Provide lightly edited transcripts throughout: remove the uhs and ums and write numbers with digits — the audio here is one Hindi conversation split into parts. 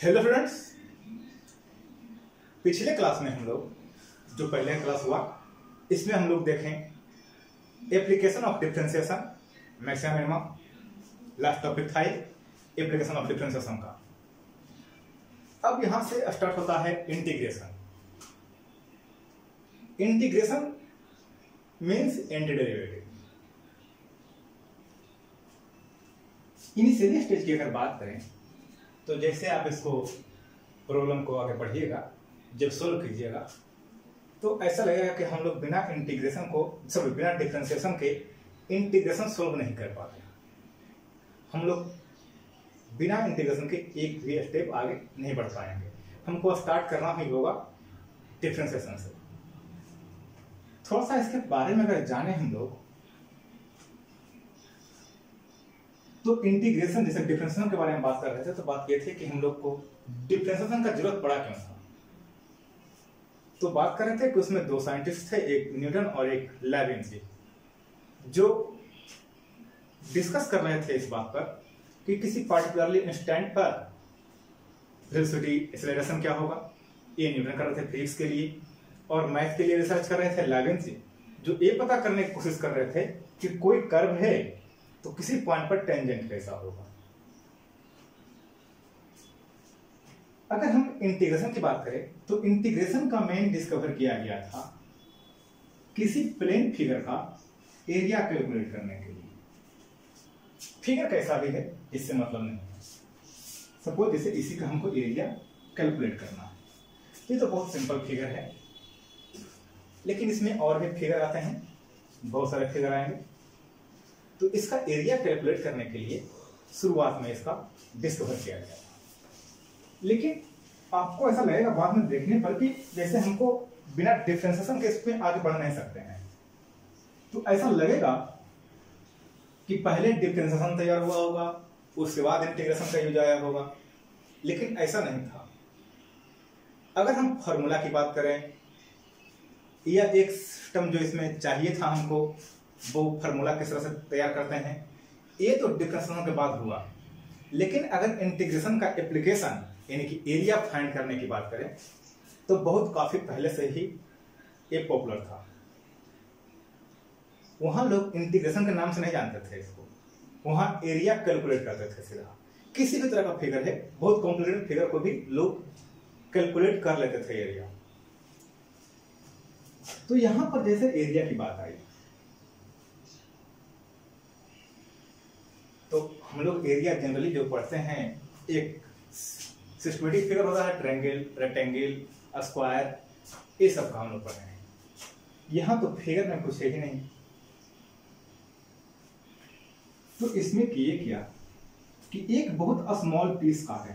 हेलो फ्रेंड्स, पिछले क्लास में हम लोग जो पहले क्लास हुआ इसमें हम लोग देखें application of differentiation, maximum minimum. Last topic था एप्लीकेशन ऑफ डिफरेंशिएशन का। अब यहां से स्टार्ट होता है integration. Integration means antiderivative. Initially stage की अगर बात करें तो जैसे आप इसको प्रॉब्लम को आगे बढ़िएगा, जब सोल्व कीजिएगा तो ऐसा लगेगा कि हम लोग बिना इंटीग्रेशन को बिना डिफरेंशिएशन के इंटीग्रेशन सोल्व नहीं कर पाते। हम लोग बिना इंटीग्रेशन के एक भी स्टेप आगे नहीं बढ़ पाएंगे। हमको स्टार्ट करना ही होगा डिफरेंशिएशन से। थोड़ा सा इसके बारे में अगर जाने हम लोग तो इंटीग्रेशन, जैसे डिफरेंशिएशन के बारे में बात कर रहे थे तो बात ये थी कि हम लोग को डिफरेंशिएशन का जरूरत पड़ा क्यों था। तो बात कर रहे थे कि उसमें दो साइंटिस्ट थे, एक न्यूटन और एक लेविन्स, जो डिस्कस कर रहे थे इस बात पर कि किसी पार्टिकुलरली इंस्टेंट पर वेलोसिटी एक्सेलरेशन क्या होगा। ये न्यूटन कर रहे थे फिजिक्स के लिए, और मैथ के लिए रिसर्च कर रहे थे लेविन्स, जो ये पता करने की कोशिश कर रहे थे कि कोई कर्व है तो किसी पॉइंट पर टेंजेंट कैसा होगा। अगर हम इंटीग्रेशन की बात करें तो इंटीग्रेशन का मेन डिस्कवर किया गया था किसी प्लेन फिगर का एरिया कैलकुलेट करने के लिए। फिगर कैसा भी है इससे मतलब नहीं है। सपोज जैसे इसी का हमको एरिया कैलकुलेट करना है, ये तो बहुत सिंपल फिगर है, लेकिन इसमें और भी फिगर आते हैं, बहुत सारे फिगर आएंगे। तो इसका एरिया कैलकुलेट करने के लिए शुरुआत में इसका डिस्कवर किया गया था। लेकिन आपको ऐसा लगेगा बाद में देखने पर कि जैसे हमको बिना डिफरेंशिएशन के इस पे आगे बढ़ नहीं सकते हैं। तो ऐसा लगेगा कि पहले डिफरेंशिएशन तैयार हुआ होगा, उसके बाद इंटीग्रेशन का यूज आया होगा, लेकिन ऐसा नहीं था। अगर हम फॉर्मूला की बात करें या एक सिस्टम जो इसमें चाहिए था हमको, वो फार्मूला किस तरह से तैयार करते हैं, ये तो डिफरेंशिएशन के बाद हुआ। लेकिन अगर इंटीग्रेशन का एप्लीकेशन यानी कि एरिया फाइंड करने की बात करें तो बहुत काफी पहले से ही ये पॉपुलर था। वहां लोग इंटीग्रेशन के नाम से नहीं जानते थे इसको, वहां एरिया कैलकुलेट करते थे सीधा। किसी भी तरह का फिगर है, बहुत कॉम्प्लिकेटेड फिगर को भी लोग कैलकुलेट कर लेते थे एरिया। तो यहां पर जैसे एरिया की बात आई तो हम लोग एरिया जनरली जो पढ़ते हैं, एक सिस्टमेटिक फिगर होता है, ट्रायंगल, रेक्टेंगल, स्क्वायर, ये सब का हम लोग पढ़े हैं। यहां तो फिगर में कुछ है ही नहीं। तो इसमें किए क्या कि एक बहुत स्मॉल पीस काटे,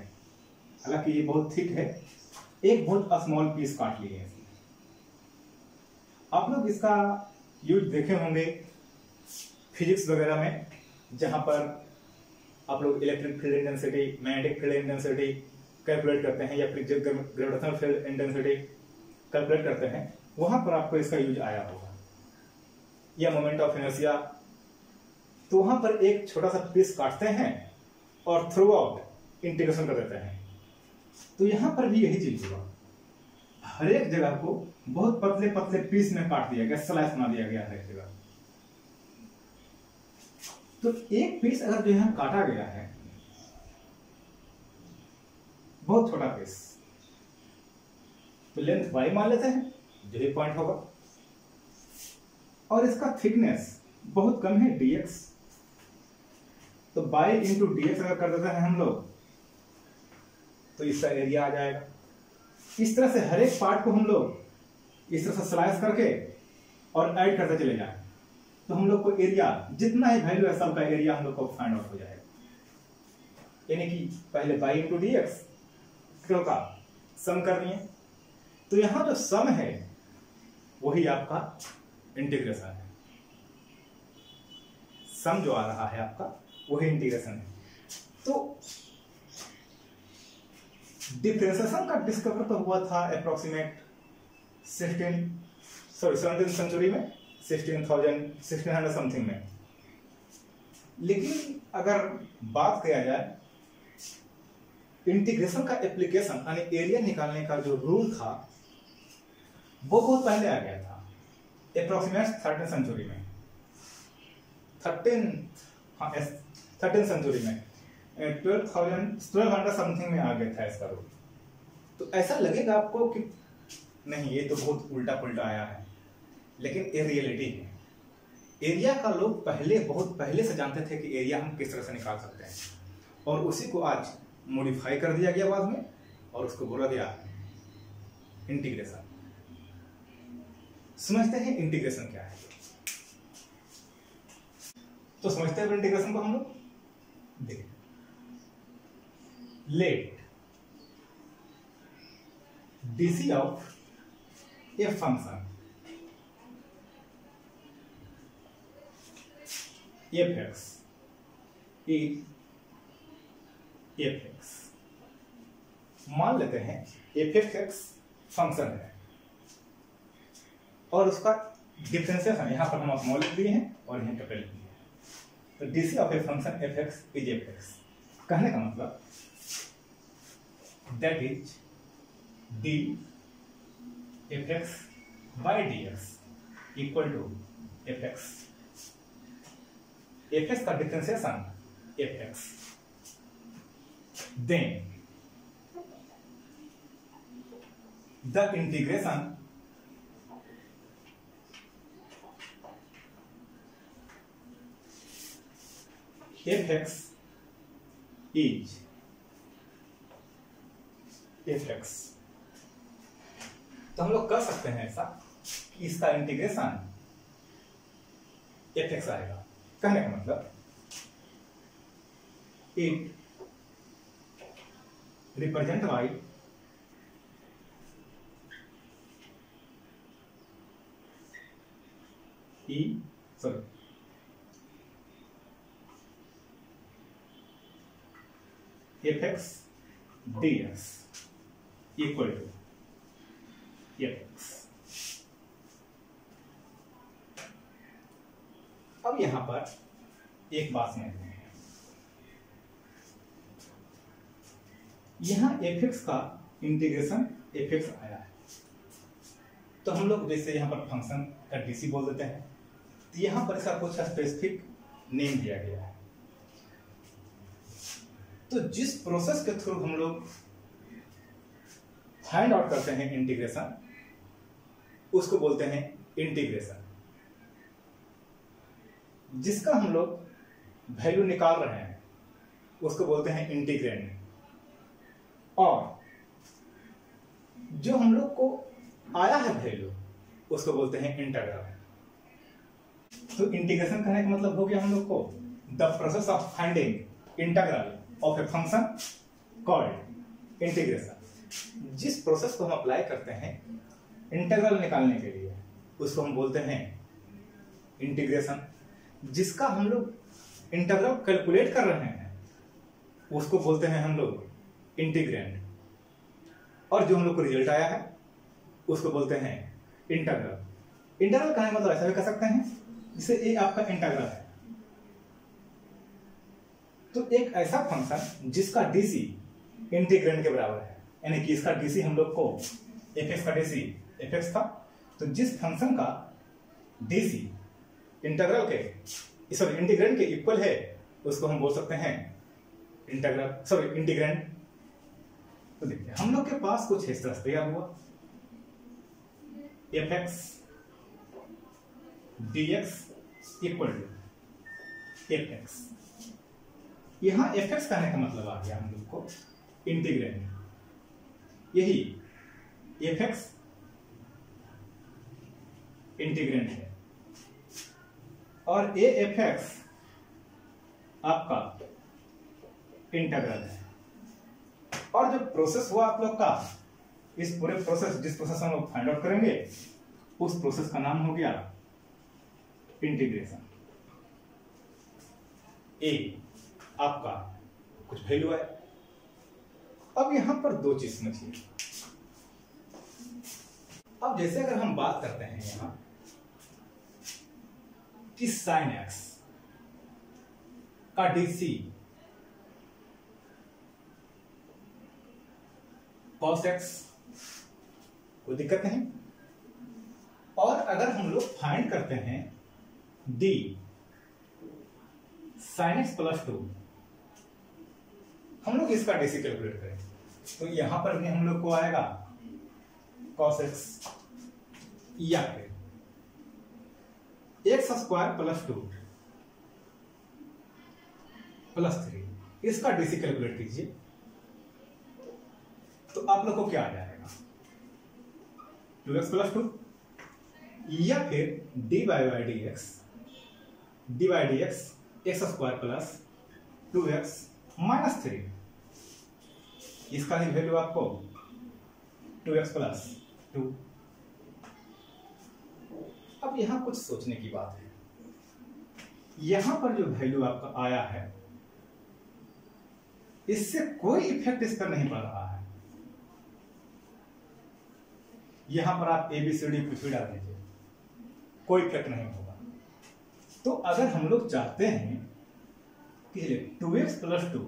हालांकि ये बहुत थिक है, एक बहुत स्मॉल पीस काट लिए हैं। आप लोग इसका यूज देखे होंगे फिजिक्स वगैरह में, जहां पर आप लोग electric field intensity, magnetic field intensity calculate करते हैं, या फिर ग्रेविटेशनल फील्ड इंटेंसिटी कैलकुलेट करते हैं, वहां पर आपको इसका यूज आया होगा। या मोमेंट ऑफ इनर्शिया, तो वहां पर एक छोटा सा पीस काटते हैं और थ्रू आउट इंटीग्रेशन कर देते हैं। तो यहां पर भी यही चीज हुआ, हर एक जगह को बहुत पतले पतले पीस में काट दिया गया, स्लाइस बना दिया गया हर एक जगह। तो एक पीस अगर जो यहां काटा गया है, बहुत छोटा पीस, तो लेंथ y मान लेते हैं, जो ये पॉइंट होगा, और इसका थिकनेस बहुत कम है dx, तो y इंटू dx अगर कर देते हैं हम लोग तो इसका एरिया आ जाएगा। इस तरह से हर एक पार्ट को हम लोग इस तरह से स्लाइस करके और ऐड करते चले जाएं, तो हम लोग को एरिया जितना ही वैल्यू है सबका एरिया हम लोग को फाइंड आउट हो जाएगा। यानी कि पहले y इंटू dx का सम कर दिए, तो यहां जो सम है वही आपका इंटीग्रेशन है। सम जो आ रहा है आपका वही इंटीग्रेशन है। तो डिफरेंशिएशन का डिस्कवर तो हुआ था अप्रोक्सीमेट 17th सेंचुरी में, 1600 समथिंग में। लेकिन अगर बात किया जाए इंटीग्रेशन का एप्लीकेशन यानी एरिया निकालने का जो रूल था वो बहुत पहले आ गया था, अप्रोक्सीमेट 13th सेंचुरी में, 13th सेंचुरी में 1200 समथिंग में आ गया था इसका रूल। तो ऐसा लगेगा आपको कि नहीं ये तो बहुत उल्टा पुल्टा आया है, लेकिन ये रियलिटी है। एरिया का लोग पहले बहुत पहले से जानते थे कि एरिया हम किस तरह से निकाल सकते हैं, और उसी को आज मॉडिफाई कर दिया गया बाद में, और उसको बोला गया इंटीग्रेशन। समझते हैं इंटीग्रेशन क्या है। तो समझते हैं इंटीग्रेशन को हम लोग। देखिए, let DC of a function f(x) f(x) मान लेते हैं f(x) फंक्शन है, और उसका डिफरेंशिएशन यहां पर हम स्मॉल लिख दिए हैं और यहां कैपिटल लिख दिए हैं। तो DC of a function f(x) is f(x). कहने का मतलब that is D f(x) by dx equal to f(x). f(x) का differentiation f(x), then the integration f(x) is f(x). तो हम लोग कर सकते हैं ऐसा कि इसका इंटीग्रेशन f(x) आएगा। कहने का मतलब it represent by f(x) dx equal to f(x). अब यहां पर एक बात समझते हैं, यहां f(x) का इंटीग्रेशन f(x) आया है, तो हम लोग जैसे यहां पर फंक्शन का डीसी बोल देते हैं, तो यहां पर इसका कुछ स्पेसिफिक नेम दिया गया है। तो जिस प्रोसेस के थ्रू हम लोग फाइंड आउट करते हैं इंटीग्रेशन, उसको बोलते हैं इंटीग्रेशन। जिसका हम लोग वैल्यू निकाल रहे हैं उसको बोलते हैं इंटीग्रेंड, और जो हम लोग को आया है वैल्यू उसको बोलते हैं इंटीग्रल। तो इंटीग्रेशन करने का मतलब हो गया हम लोग को the process of finding integral of a function called integration. जिस प्रोसेस को हम अप्लाई करते हैं इंटीग्रल निकालने के लिए उसको हम बोलते हैं इंटीग्रेशन। जिसका हम लोग इंटीग्रल कैलकुलेट कर रहे हैं उसको बोलते हैं हम लोग इंटीग्रेंड, और जो हम लोग को रिजल्ट आया है उसको बोलते हैं इंटीग्रल। इंटीग्रल का मतलब ऐसा भी कर सकते हैं जैसे ये आपका इंटीग्रल है, तो एक ऐसा फंक्शन जिसका डीसी इंटीग्रेंड के बराबर है, यानी कि इसका डीसी हम लोग को f(x) का डीसी f(x) था, तो जिस फंक्शन का डीसी इंटीग्रल के इंटीग्रेंड के इक्वल है उसको हम बोल सकते हैं इंटीग्रेंड। तो देखिए हम लोग के पास कुछ इस तरह से तैयार हुआ, f(x) dx equal to f(x). यहां f(x) कहने का मतलब आ गया हम लोग को इंटीग्रेंड, यही f(x) इंटीग्रेंड है, और ये f(x) आपका इंटीग्रल है। और जो प्रोसेस हुआ आप लोग का, इस पूरे प्रोसेस जिस प्रोसेस हम लोग फाइंड आउट करेंगे उस प्रोसेस का नाम हो गया इंटीग्रेशन। ए आपका कुछ वैल्यू है। अब यहां पर दो चीज समझिए। अब जैसे अगर हम बात करते हैं यहां कि sin x का डीसी cos x, कोई दिक्कत नहीं। और अगर हम लोग फाइंड करते हैं d sin x प्लस 2, हम लोग इसका डीसी कैलकुलेट करें तो यहां पर भी हम लोग को आएगा cos x या फिर x स्क्वायर प्लस 2 प्लस 3, इसका डीसी कैलकुलेट कीजिए तो आप लोग को क्या आ जाएगा 2x प्लस 2 या फिर dy by D x x square plus 2x minus 3, इसका ही वैल्यू आपको 2x प्लस 2। अब यहां कुछ सोचने की बात है, यहां पर जो वैल्यू आपका आया है इससे कोई इफेक्ट इस पर नहीं पड़ रहा है। यहां पर आप ABCD कुछ भी डाल दीजिए, कोई इफेक्ट नहीं होगा। तो अगर हम लोग चाहते हैं कि 2x प्लस 2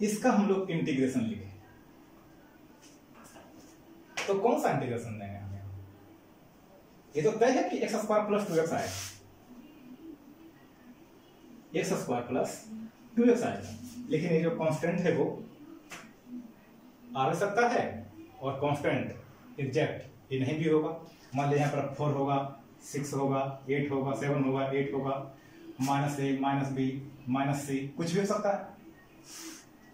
इसका हम लोग इंटीग्रेशन लिखें तो कौन सा इंटीग्रेशन देंगे हमें? ये तो तय है कि x स्क्वायर प्लस 2x आएगा, x स्क्वायर प्लस 2x आएगा, लेकिन ये जो कांस्टेंट है वो आ सकता है और कांस्टेंट एग्जैक्ट ये नहीं भी होगा। मान लीजिए यहाँ पर 4 होगा, 6 होगा, 8 होगा, 7 होगा, 8 होगा, -a minus b minus c कुछ भी हो सकता है।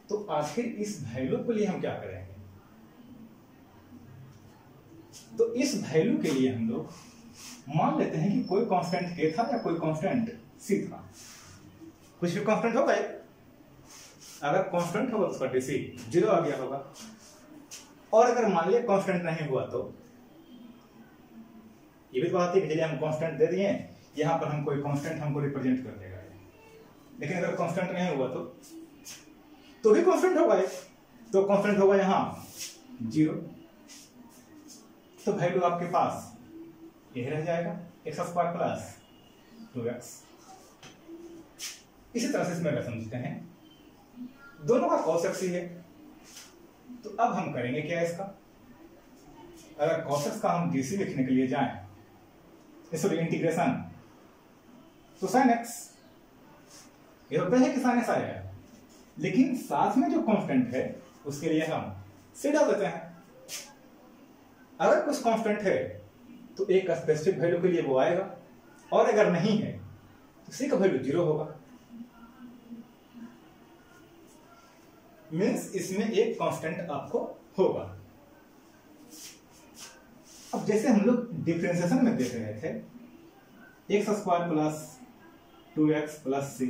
तो आखिर इस वैल्यू के लिए हम क्या करेंगे? तो इस वैल्यू के लिए हम लोग मान लेते हैं कि कोई कांस्टेंट k था या कोई कांस्टेंट c था, कुछ भी कांस्टेंट होगा। अगर कांस्टेंट होगा तो उसका डीसी 0 आ गया होगा, और अगर मान लिया कांस्टेंट नहीं हुआ तो ये भी बात है कि चलिए हम कांस्टेंट दे दिए, यहां पर हम कोई कांस्टेंट हमको रिप्रेजेंट कर देगा, लेकिन अगर कांस्टेंट नहीं हुआ तो भी कांस्टेंट होगा, तो कांस्टेंट होगा यहां 0, तो वैल्यू आपके पास ये रह जाएगा x स्क्वायर प्लस 2x। इसी तरह से इसमें अगर समझते हैं दोनों का cos x ही है, तो अब हम करेंगे क्या इसका? अगर cos x का हम डीसी लिखने के लिए जाएं, सॉरी इंटीग्रेशन, तो sin x, ये होता है कि sin x आएगा, लेकिन साथ में जो कांस्टेंट है उसके लिए हम c डाल देते हैं। अगर कुछ कांस्टेंट है तो एक स्पेसिफिक वैल्यू के लिए वो आएगा, और अगर नहीं है तो c का वैल्यू 0 होगा। मीन्स इसमें एक कांस्टेंट आपको होगा। अब जैसे हम लोग डिफरेंशिएशन में देख रहे थे x square plus 2x plus c,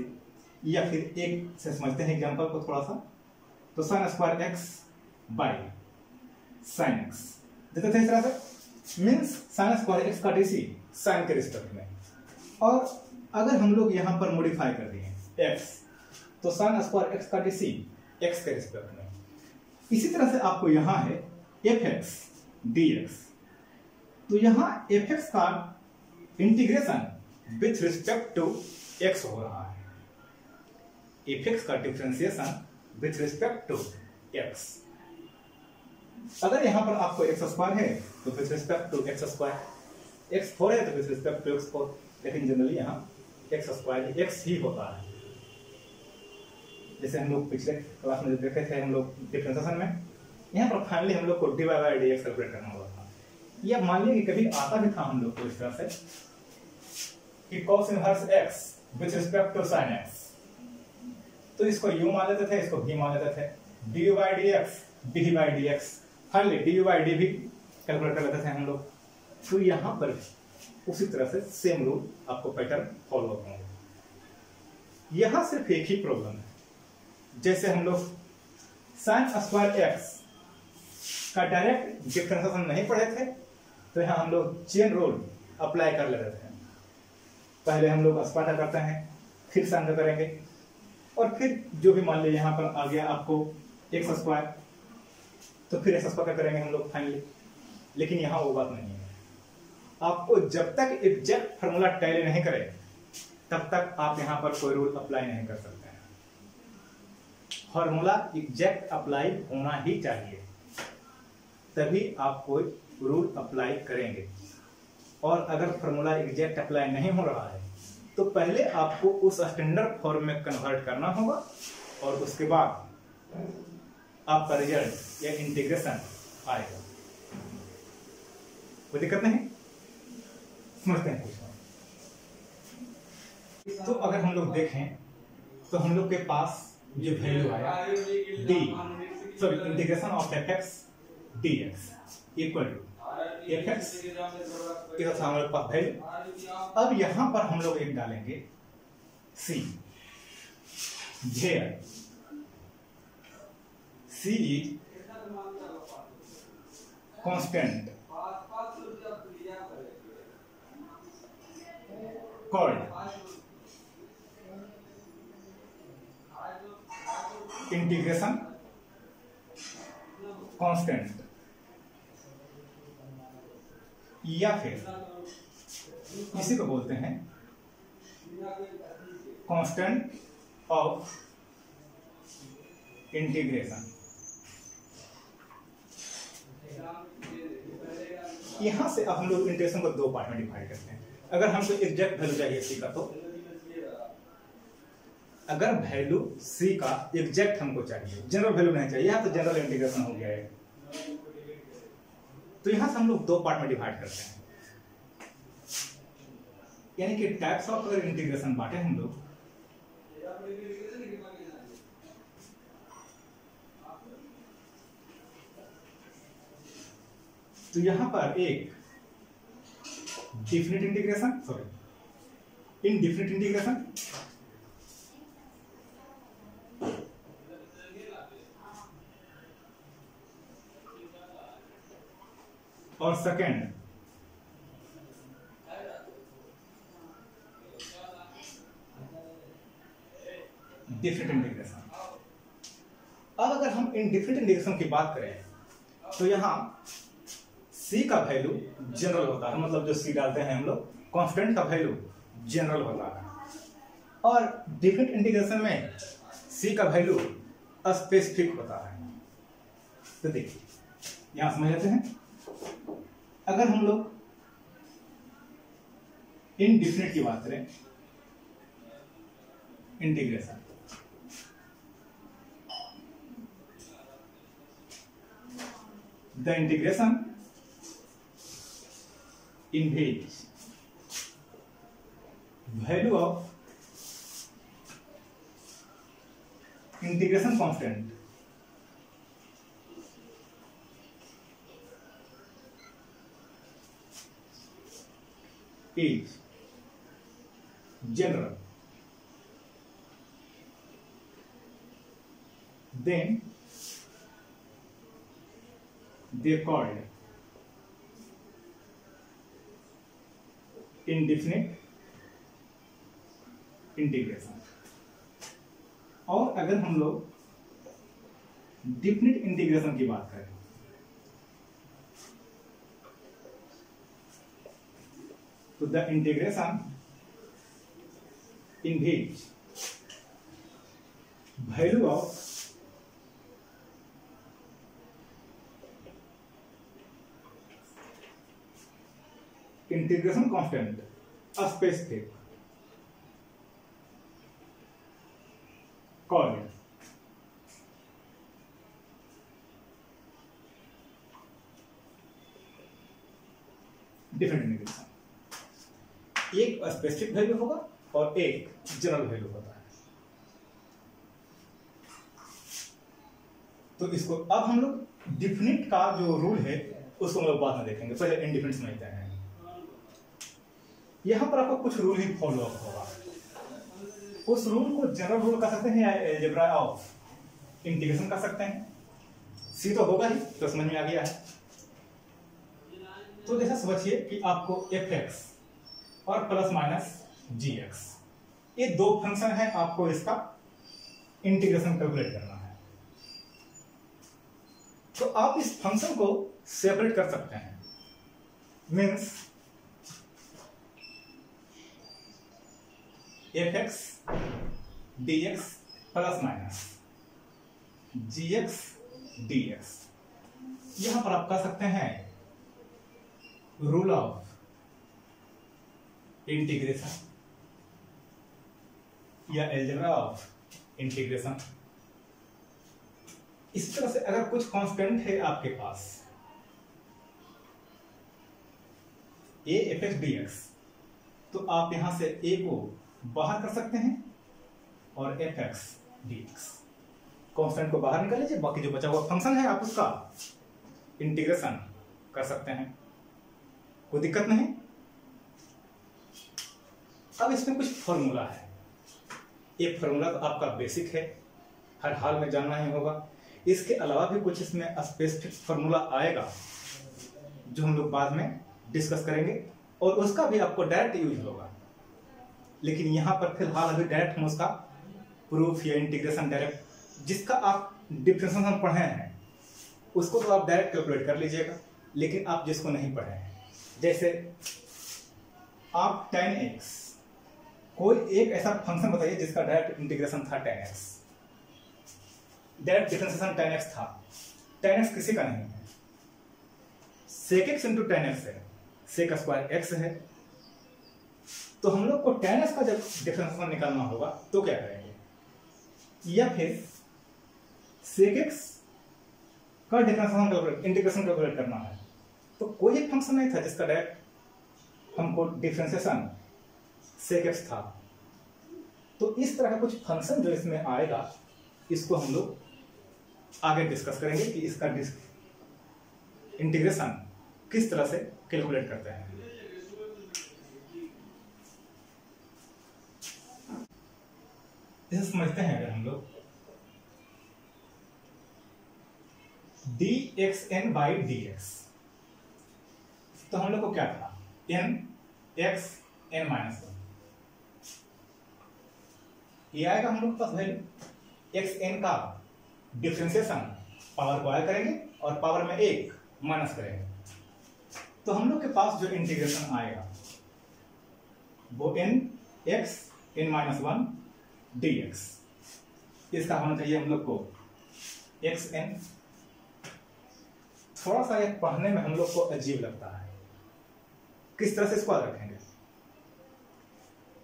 या फिर एक से समझते हैं एग्जांपल को थोड़ा सा, तो sin square x by sin x देते थे इस तरह से। मीन्स sin स्क्वायर x का डीसी sin के रिस्पेक्ट में, और अगर हम लोग यहां पर मॉडिफाई कर दिए x, तो sin स्क्वायर x का डीसी x के रिस्पेक्ट में। इसी तरह से आपको यहां है fx dx, तो यहां fx का integration with respect to x हो रहा है, fx का differentiation with respect to x। अगर यहां पर आपको x स्क्वायर है तो with respect to x square, x4 है तो विथ रिस्पेक्ट टू x4, लेकिन जनरली यहां x स्क्वायर x ही होता है। जैसे हम लोग पिछले क्लास में देखे थे हम लोग डिफरेंशिएशन में, यहाँ पर फाइनली हम लोग को dy बाई dx कैलकुलेट करना होगा था। या मान लिया कि कभी आता भी था हम लोग को इस तरह से कि cos inverse x with respect to sin x, तो इसको u मान लेते थे, इसको v मान लेते थे, du by dx dv by dx, finally du by dv calculate कर लेते थे हम लोग। तो यहाँ पर उसी तरह से सेम रूल आपको पैटर्न फॉलो करना होगा। यहाँ सिर्फ एक ही प्रॉब्लम है, जैसे हम लोग sin स्क्वायर x का डायरेक्ट डिफरेंशिएशन नहीं पढ़े थे, तो यहाँ हम लोग चेन रूल अप्लाई कर लेते थे। पहले हम लोग स्क्वायर करते हैं, फिर sin का करेंगे, और फिर जो भी मान लीजिए यहाँ पर आ गया आपको x स्क्वायर, तो फिर x स्क्वायर करेंगे हम लोग फाइनली। लेकिन यहाँ वो बात नहीं है, आपको जब तक एग्जैक्ट फॉर्मूला टैली नहीं करे तब तक आप यहाँ पर कोई रूल अप्लाई नहीं कर सकते हैं। फॉर्मूला एग्जैक्ट अप्लाई होना ही चाहिए, तभी आप कोई रूल अप्लाई करेंगे। और अगर फॉर्मूला एग्जैक्ट अप्लाई नहीं हो रहा है तो पहले आपको उस स्टैंडर्ड फॉर्म में कन्वर्ट करना होगा और उसके बाद आपका रिजल्ट या इंटीग्रेशन आएगा। कोई दिक्कत नहीं, समझते हैं कुछ। तो अगर हम लोग देखें तो हम लोग के पास ये वैल्यू आया d, sorry integration of f x d x equal to f x, इधर था हमारे पास वैल्यू। अब यहां पर हम लोग एक डालेंगे सी, जेयर सी कांस्टेंट कॉल्ड इंटीग्रेशन कांस्टेंट, या फिर इसी को बोलते हैं कांस्टेंट ऑफ इंटीग्रेशन। यहां से अब हम लोग इंटीग्रेशन को दो पार्ट में डिवाइड करते हैं। अगर हमको एग्जैक्ट वैल्यू चाहिए सी का, तो अगर वैल्यू सी का एग्जैक्ट हमको चाहिए, जनरल वैल्यू नहीं चाहिए, तो जनरल इंटीग्रेशन हो गया है। तो यहां से हम लोग दो पार्ट में डिवाइड करते हैं, यानी कि टाइप्स ऑफ अगर इंटीग्रेशन बांटे हम लोग, तो यहां पर एक definite integration, sorry indefinite integration, और सेकेंड डिफिनिट इंटीग्रेशन। अब अगर हम इनडिफिनिट इंटीग्रेशन की बात करें तो यहां सी का वैल्यू जनरल होता है, मतलब जो सी डालते हैं हम लोग, कांस्टेंट का वैल्यू जनरल होता है। और डिफिनिट इंटीग्रेशन में सी का वैल्यू स्पेसिफिक होता है। तो देखिए यहां समझ लेते हैं, अगर हम लोग इनडिफिनिट की बात करें, integration the integration in which value of integration constant is general, then they called indefinite integration. और अगर हम लोग डिफिनिट इंटीग्रेशन की बात करें तो the integration in which value of integration constant specific called different integration. एक स्पेसिफिक वैल्यू होगा और एक जनरल वैल्यू होता है। तो इसको अब हम लोग डिफिनिट का जो रूल है उसको हम लोग बाद में देखेंगे, पहले इनडिफिनिट समझते हैं। यहां पर आपको कुछ रूल ही फॉलो अप होगा। उस रूल को जनरल रूल कह सकते हैं या अलजेब्रा ऑफ इंटीग्रेशन कह सकते हैं। सी तो होगा ही, तो समझ में आ गया है। तो जैसा समझिए कि आपको एफ एक्स और प्लस माइनस जी एक्स, ये दो फंक्शन है, आपको इसका इंटीग्रेशन कैलकुलेट करना है। तो आप इस फंक्शन को सेपरेट कर सकते हैं, means f x d x plus minus g x d x. यहां पर आप कह सकते हैं रूल ऑफ इंटीग्रेशन या अलजेब्रा ऑफ इंटीग्रेशन। इस तरह से अगर कुछ कांस्टेंट है आपके पास a fx dx, तो आप यहां से a को बाहर कर सकते हैं और fx dx कांस्टेंट को बाहर निकाल लीजिए, बाकी जो बचा हुआ फंक्शन है आप उसका इंटीग्रेशन कर सकते हैं, कोई दिक्कत नहीं। अब इसमें कुछ फॉर्मूला है, एक फॉर्मूला तो आपका बेसिक है, हर हाल में जानना ही होगा। इसके अलावा भी कुछ इसमें स्पेसिफिक फॉर्मूला आएगा जो हम लोग बाद में डिस्कस करेंगे और उसका भी आपको डायरेक्ट यूज होगा, लेकिन यहां पर फिलहाल अभी डायरेक्ट हम उसका प्रूफ या इंटीग्रेशन डायरेक्ट जिसका आप डिफरेंशिएशन पढ़े हैं उसको तो आप डायरेक्ट कैलकुलेट कर लीजिएगा, लेकिन आप जिसको नहीं पढ़े हैं, जैसे आप tan x, कोई एक ऐसा फंक्शन बताइए जिसका डायरेक्ट इंटीग्रेशन था tan x, direct differentiation tan x था। tan x किसी का नहीं है, sec x into tan x है, sec स्क्वायर x है, तो हम लोग को tan x का जब डिफरेंशिएशन निकालना होगा तो क्या करेंगे, या फिर sec x का डिफरेंशिएशन इंटीग्रेशन कैलकुलेट करना है, तो कोई एक फंक्शन नहीं था जिसका डायरेक्ट हमको डिफरेंशिएशन sec x था। तो इस तरह का कुछ फंक्शन जो इसमें आएगा इसको हम लोग आगे डिस्कस करेंगे कि इसका इंटीग्रेशन किस तरह से कैलकुलेट करते हैं। इसे समझते हैं अगर हम लोग dxn by dx, तो हम लोग को क्या था n x n माइनस 1, ये आएगा हम लोग के पास वैल्यू एक्स एन का डिफरेंशिएशन, पावर को ऐड करेंगे और पावर में 1 माइनस करेंगे, तो हम लोग के पास जो इंटीग्रेशन आएगा वो n x n minus 1 dx, इसका होना चाहिए हम लोग को x n। थोड़ा सा ये पढ़ने में हम लोग को अजीब लगता है, किस तरह से इसको याद रखेंगे,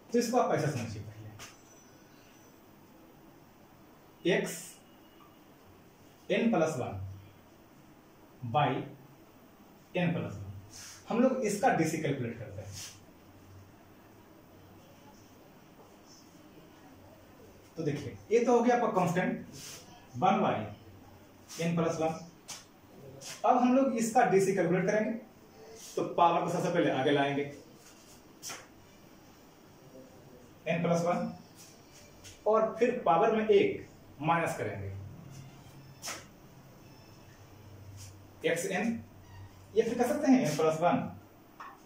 तो इसको आप ऐसा समझिए, x n plus 1 by n plus 1, हम लोग इसका डीसी कैलकुलेट करते हैं। तो देखिए ये तो हो गया आपका कांस्टेंट 1 बाई n प्लस 1। अब हम लोग इसका डीसी कैलकुलेट करेंगे, तो पावर को सबसे पहले आगे लाएंगे n प्लस 1 और फिर पावर में 1 माइनस करेंगे xn, ये फिर कर सकते हैं n प्लस 1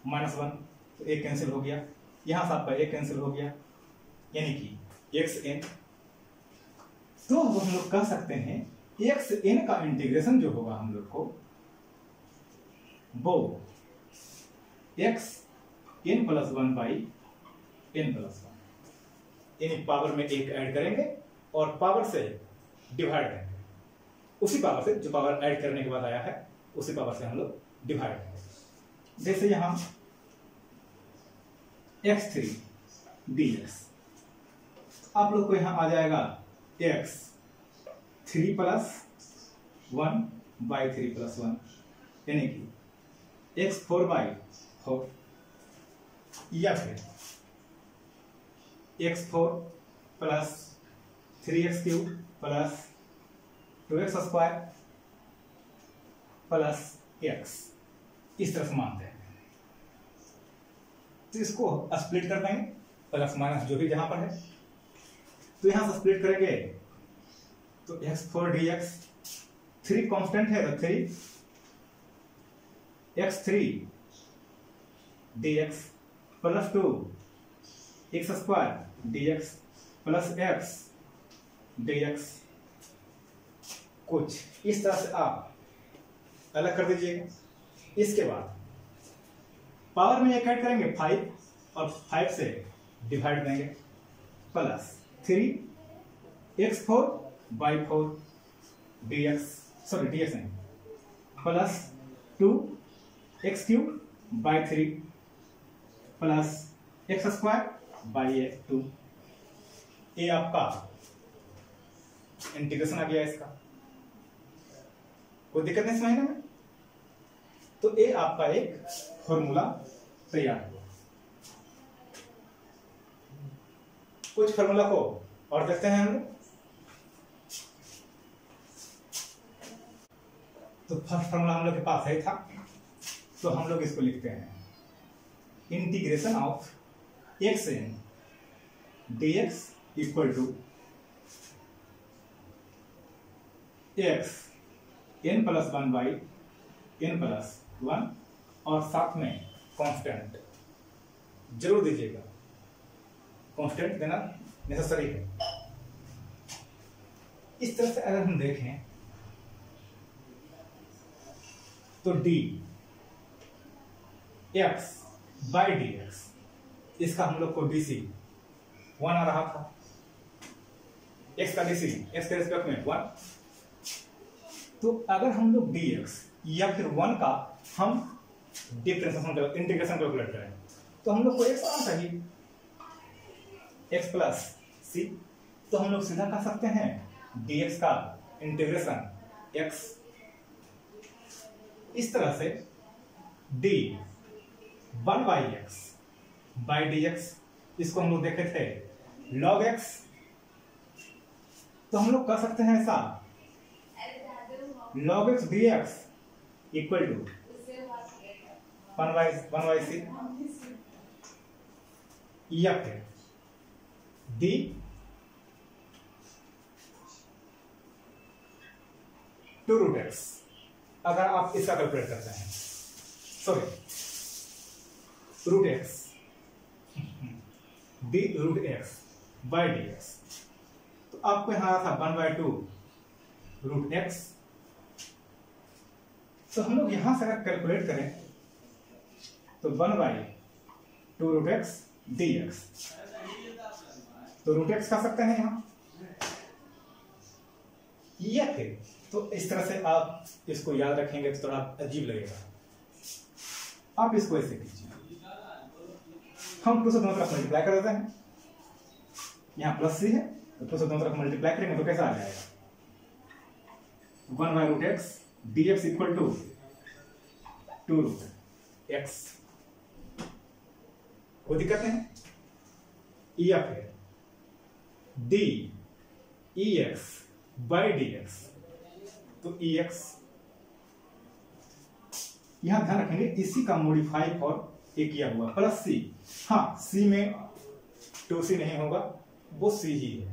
माइनस 1, तो एक कैंसिल हो गया, यहां से आपका एक कैंसिल हो गया, यानी कि xn। तो हम लोग कह सकते हैं xn का इंटीग्रेशन जो होगा हम लोग को वो x n plus 1 by n plus 1, यानी पावर में 1 ऐड करेंगे और पावर से डिवाइड करेंगे, उसी पावर से जो पावर ऐड करने के बाद आया है उसी पावर से हम लोग डिवाइड करेंगे। जैसे यहां x3 dx, आप लोग को यहां आ जाएगा x 3 प्लस 1 बाई 3 प्लस 1, यानी कि x4 बाई 4, या फिर x4 plus 3x cube plus 2x square plus x, इस तरह से मानते हैं। तो इसको स्प्लिट कर देंगे, प्लस माइनस जो भी जहां पर है, तो यहां से स्प्लिट करेंगे तो x4 dx, 3 कांस्टेंट है तो 3 x3 dx plus 2 x square dx plus x dx, कुछ इस तरह से आप अलग कर दीजिएगा। इसके बाद पावर में एक ऐड करेंगे 5 और 5 से डिवाइड देंगे, plus 3 x4 by 4 dx, sorry dx नहीं प्लस 2x³/3 प्लस x²/2। ये आपका इंटीग्रेशन आ गया इसका। कोई दिक्कत नहीं समझने में? तो ये आपका एक फॉर्मूला तैयार हुआ। कुछ फॉर्मूला को और देखते हैं हम लोग। तो फर्स्ट फॉर्मूला हम लोग के पास है था, तो हम लोग इसको लिखते हैं integration of xn dx equal to x n+1/n+1 और साथ में कांस्टेंट जरूर दीजिएगा, कांस्टेंट देना नेसेसरी है। इस तरह से अगर हम देखें तो dx/dx इसका हम लोग को dc 1 आ रहा था, x का dc x के रिस्पेक्ट में 1। तो अगर हम लोग dx या फिर 1 का हम डिफरेंशिएशन इंटीग्रेशन कैलकुलेट करें तो हम लोग को x आना चाहिए, x प्लस c। तो हम लोग सीधा कह सकते हैं dx का इंटीग्रेशन x। इस तरह से d1/x/dx इसको हम लोग देखे थे log x। तो हम लोग कह सकते हैं ऐसा log x dx equal to 1/c या फिर d √x। अगर आप इसका कैलकुलेट करते हैं, सॉरी √x d√x/dx, तो आपको यहां आ था 1/2 √x। तो हम लोग यहां से अगर कैलकुलेट करें तो 1/2 √x dx, तो √x कह सकते हैं यहां, या फिर तो इस तरह से आप इसको याद रखेंगे तो थोड़ा अजीब लगेगा। आप इसको ऐसे कीजिए, हम 2 से दोनों तरफ मल्टीप्लाई कर देते हैं, यहां प्लस c है तो 2 से दोनों तरफ मल्टीप्लाई करेंगे तो कैसा आ जाएगा 1/√x dx equal to 2√x। कोई दिक्कत नहीं। या फिर dEx/dx, तो ex यहां ध्यान रखेंगे इसी का मॉडिफाई और एक किया हुआ प्लस c। हाँ, c में 2c नहीं होगा, वो c ही है।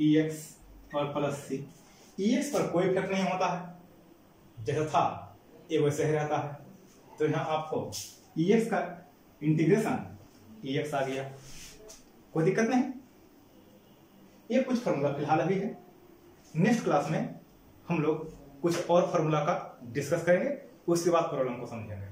ex और प्लस c, ex पर कोई इफेक्ट नहीं होता है, जैसा था ये वैसे ही रहता है। तो यहां आपको ex का इंटीग्रेशन ex आ गया, कोई दिक्कत नहीं। ये कुछ फॉर्मूला फिलहाल अभी है, नेक्स्ट क्लास में हम लोग कुछ और फॉर्मूला का डिस्कस करेंगे, उसके बाद प्रॉब्लम को समझेंगे।